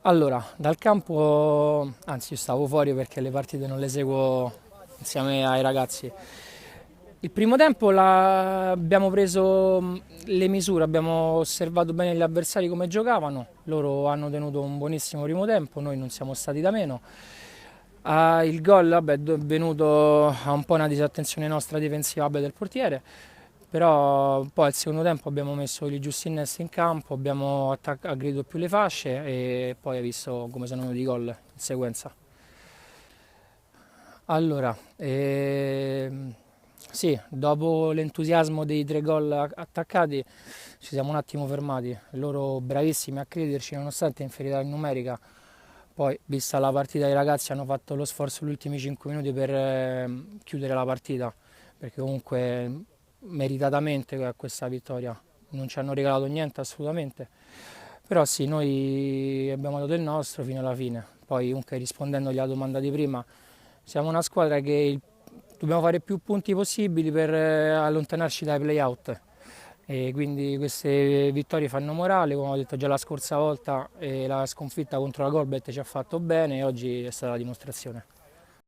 Allora, dal campo, anzi io stavo fuori perché le partite non le seguo insieme ai ragazzi. Il primo tempo abbiamo preso le misure, abbiamo osservato bene gli avversari come giocavano, loro hanno tenuto un buonissimo primo tempo, noi non siamo stati da meno. Il gol vabbè, è venuto a un po' una disattenzione nostra difensiva vabbè, del portiere, però poi al secondo tempo abbiamo messo i giusti innesti in campo, abbiamo aggredito più le fasce e poi hai visto come sono venuti i gol in sequenza. Allora, sì, dopo l'entusiasmo dei tre gol attaccati ci siamo un attimo fermati, loro bravissimi a crederci nonostante inferiorità numerica, poi vista la partita i ragazzi hanno fatto lo sforzo negli ultimi 5 minuti per chiudere la partita, perché comunque meritatamente questa vittoria non ci hanno regalato niente assolutamente, però sì, noi abbiamo dato il nostro fino alla fine, poi comunque rispondendogli alla domanda di prima, siamo una squadra che dobbiamo fare più punti possibili per allontanarci dai play-out e quindi queste vittorie fanno morale, come ho detto già la scorsa volta, la sconfitta contro la Golbet ci ha fatto bene e oggi è stata la dimostrazione.